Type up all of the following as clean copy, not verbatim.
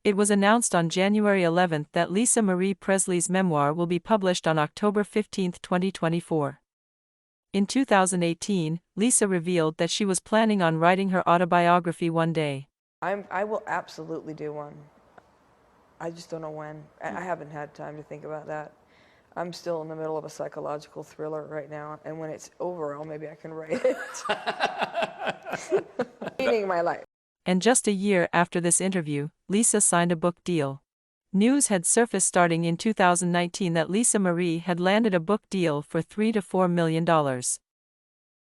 It was announced on January 11 that Lisa Marie Presley's memoir will be published on October 15, 2024. In 2018, Lisa revealed that she was planning on writing her autobiography one day. I will absolutely do one. I just don't know when. I haven't had time to think about that. I'm still in the middle of a psychological thriller right now, and when it's over, maybe I can write it. Meaning my life. And just a year after this interview, Lisa signed a book deal. News had surfaced starting in 2019 that Lisa Marie had landed a book deal for $3 to $4 million.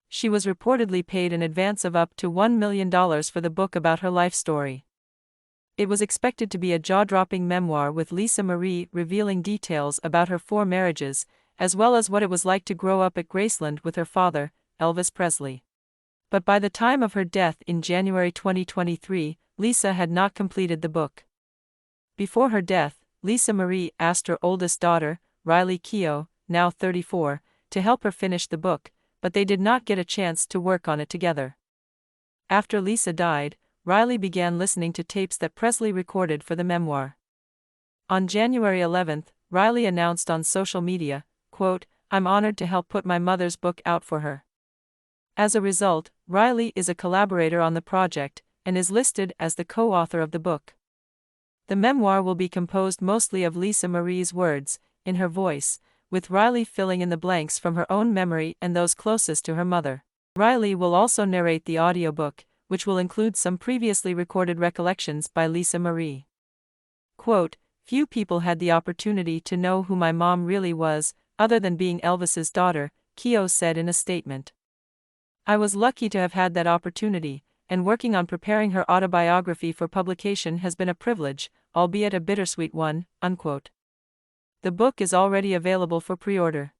She was reportedly paid an advance of up to $1 million for the book about her life story. It was expected to be a jaw-dropping memoir with Lisa Marie revealing details about her 4 marriages, as well as what it was like to grow up at Graceland with her father, Elvis Presley. But by the time of her death in January 2023, Lisa had not completed the book. Before her death, Lisa Marie asked her oldest daughter, Riley Keough, now 34, to help her finish the book, but they did not get a chance to work on it together. After Lisa died, Riley began listening to tapes that Presley recorded for the memoir. On January 11, Riley announced on social media, quote, "I'm honored to help put my mother's book out for her." As a result, Riley is a collaborator on the project, and is listed as the co-author of the book. The memoir will be composed mostly of Lisa Marie's words, in her voice, with Riley filling in the blanks from her own memory and those closest to her mother. Riley will also narrate the audiobook, which will include some previously recorded recollections by Lisa Marie. Quote, "Few people had the opportunity to know who my mom really was, other than being Elvis's daughter," Keough said in a statement. "I was lucky to have had that opportunity, and working on preparing her autobiography for publication has been a privilege, albeit a bittersweet one," unquote. The book is already available for pre-order.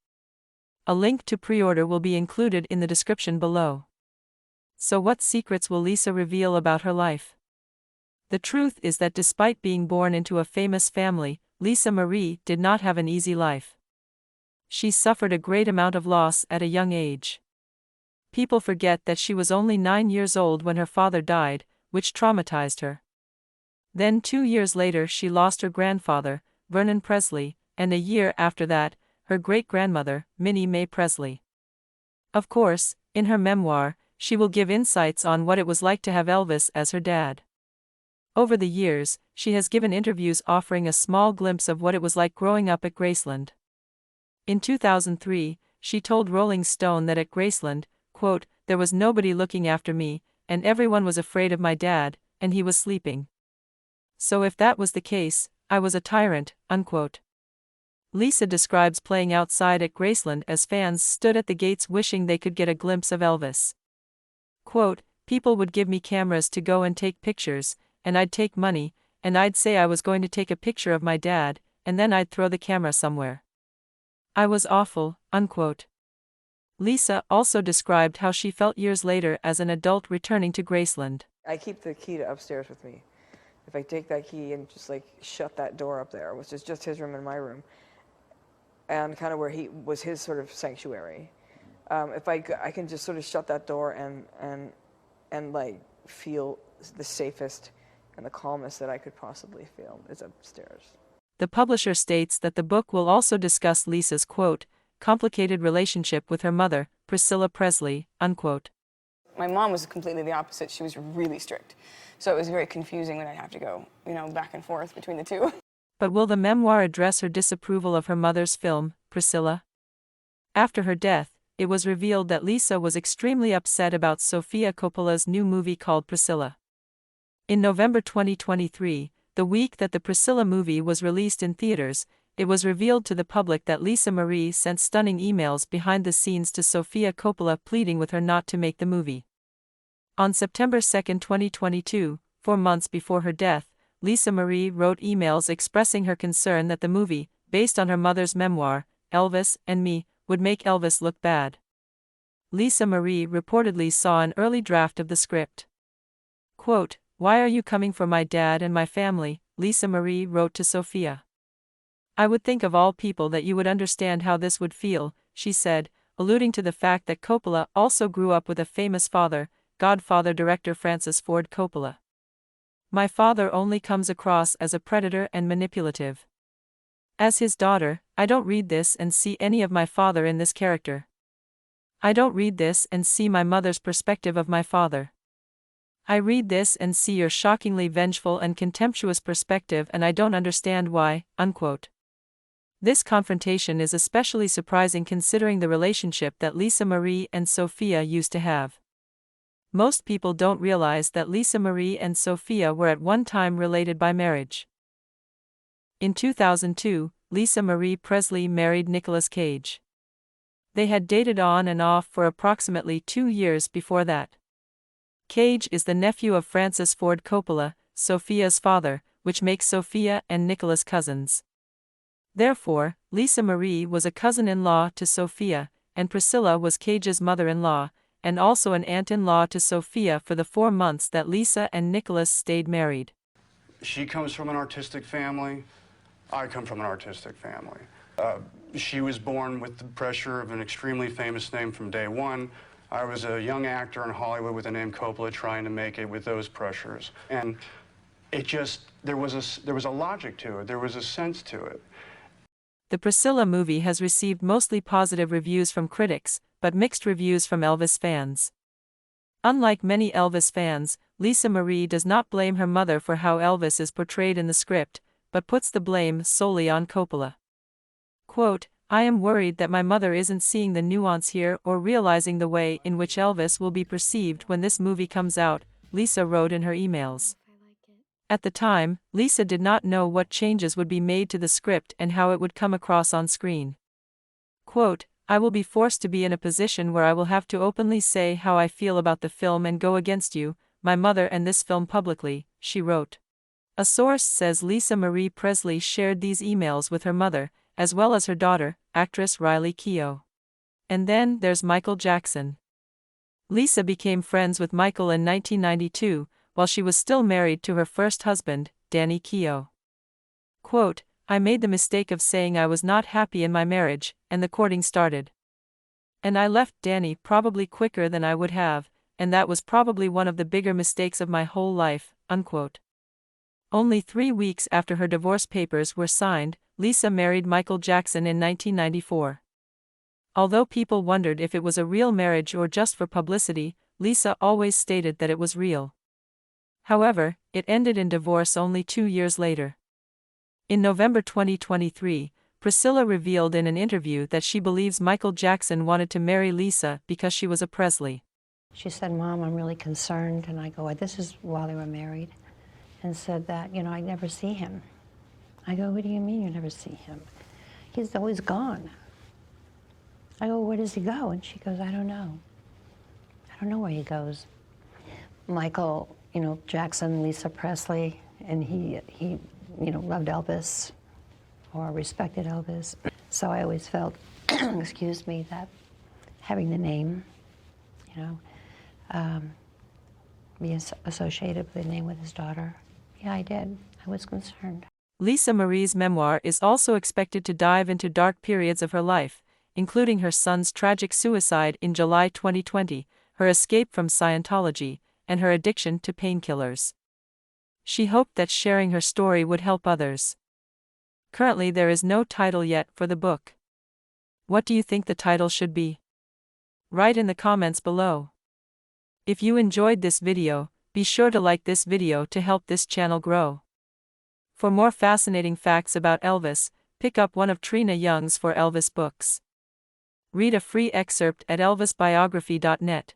A link to pre-order will be included in the description below. So what secrets will Lisa reveal about her life? The truth is that despite being born into a famous family, Lisa Marie did not have an easy life. She suffered a great amount of loss at a young age. People forget that she was only 9 years old when her father died, which traumatized her. Then 2 years later she lost her grandfather, Vernon Presley, and a year after that, her great-grandmother, Minnie Mae Presley. Of course, in her memoir, she will give insights on what it was like to have Elvis as her dad. Over the years, she has given interviews offering a small glimpse of what it was like growing up at Graceland. In 2003, she told Rolling Stone that at Graceland, quote, "There was nobody looking after me, and everyone was afraid of my dad, and he was sleeping. So if that was the case, I was a tyrant," unquote. Lisa describes playing outside at Graceland as fans stood at the gates wishing they could get a glimpse of Elvis. Quote, "People would give me cameras to go and take pictures, and I'd take money, and I'd say I was going to take a picture of my dad, and then I'd throw the camera somewhere. I was awful," unquote. Lisa also described how she felt years later as an adult returning to Graceland. I keep the key to upstairs with me. If I take that key and just like shut that door up there, which is just his room and my room, and kind of where he was his sort of sanctuary. If I can just sort of shut that door and like feel the safest and the calmest that I could possibly feel is upstairs. The publisher states that the book will also discuss Lisa's, quote, "complicated relationship with her mother, Priscilla Presley," unquote. My mom was completely the opposite. She was really strict. So it was very confusing when I'd have to go, back and forth between the two. But will the memoir address her disapproval of her mother's film, Priscilla? After her death, it was revealed that Lisa was extremely upset about Sofia Coppola's new movie called Priscilla. In November 2023, the week that the Priscilla movie was released in theaters, it was revealed to the public that Lisa Marie sent stunning emails behind the scenes to Sofia Coppola pleading with her not to make the movie. On September 2, 2022, 4 months before her death, Lisa Marie wrote emails expressing her concern that the movie, based on her mother's memoir, Elvis and Me, would make Elvis look bad. Lisa Marie reportedly saw an early draft of the script. Quote, "Why are you coming for my dad and my family?" Lisa Marie wrote to Sofia. "I would think of all people that you would understand how this would feel," she said, alluding to the fact that Coppola also grew up with a famous father, Godfather director Francis Ford Coppola. My father only comes across as a predator and manipulative. As his daughter, I don't read this and see any of my father in this character. I don't read this and see my mother's perspective of my father. I read this and see your shockingly vengeful and contemptuous perspective, and I don't understand why." Unquote. This confrontation is especially surprising considering the relationship that Lisa Marie and Sophia used to have. Most people don't realize that Lisa Marie and Sophia were at one time related by marriage. In 2002, Lisa Marie Presley married Nicolas Cage. They had dated on and off for approximately 2 years before that. Cage is the nephew of Francis Ford Coppola, Sophia's father, which makes Sophia and Nicolas cousins. Therefore, Lisa Marie was a cousin-in-law to Sophia, and Priscilla was Cage's mother-in-law, and also an aunt-in-law to Sophia for the 4 months that Lisa and Nicolas stayed married. She comes from an artistic family. I come from an artistic family. She was born with the pressure of an extremely famous name from day one. I was a young actor in Hollywood with the name Coppola trying to make it with those pressures. And it just, there was a logic to it. There was a sense to it. The Priscilla movie has received mostly positive reviews from critics, but mixed reviews from Elvis fans. Unlike many Elvis fans, Lisa Marie does not blame her mother for how Elvis is portrayed in the script, but puts the blame solely on Coppola. Quote, "I am worried that my mother isn't seeing the nuance here or realizing the way in which Elvis will be perceived when this movie comes out," Lisa wrote in her emails. At the time, Lisa did not know what changes would be made to the script and how it would come across on screen. Quote, "I will be forced to be in a position where I will have to openly say how I feel about the film and go against you, my mother and this film publicly," she wrote. A source says Lisa Marie Presley shared these emails with her mother, as well as her daughter, actress Riley Keough. And then there's Michael Jackson. Lisa became friends with Michael in 1992, while she was still married to her first husband, Danny Keough. Quote, "I made the mistake of saying I was not happy in my marriage, and the courting started. And I left Danny probably quicker than I would have, and that was probably one of the bigger mistakes of my whole life." Unquote. Only 3 weeks after her divorce papers were signed, Lisa married Michael Jackson in 1994. Although people wondered if it was a real marriage or just for publicity, Lisa always stated that it was real. However, it ended in divorce only 2 years later. In November 2023, Priscilla revealed in an interview that she believes Michael Jackson wanted to marry Lisa because she was a Presley. She said, "Mom, I'm really concerned." And I go, "This is while they were married." And said that, I never see him. I go, "What do you mean you never see him? He's always gone." I go, "Where does he go?" And she goes, "I don't know. I don't know where he goes." Michael, Jackson, Lisa Presley, and he loved Elvis or respected Elvis. So I always felt, excuse me, that having the name, be associated with the name with his daughter. Yeah, I did. I was concerned. Lisa Marie's memoir is also expected to dive into dark periods of her life, including her son's tragic suicide in July 2020, her escape from Scientology, and her addiction to painkillers. She hoped that sharing her story would help others. Currently there is no title yet for the book. What do you think the title should be? Write in the comments below. If you enjoyed this video, be sure to like this video to help this channel grow. For more fascinating facts about Elvis, pick up one of Trina Young's 4 Elvis books. Read a free excerpt at elvisbiography.net.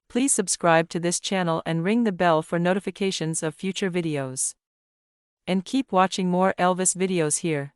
Please subscribe to this channel and ring the bell for notifications of future videos. And keep watching more Elvis videos here.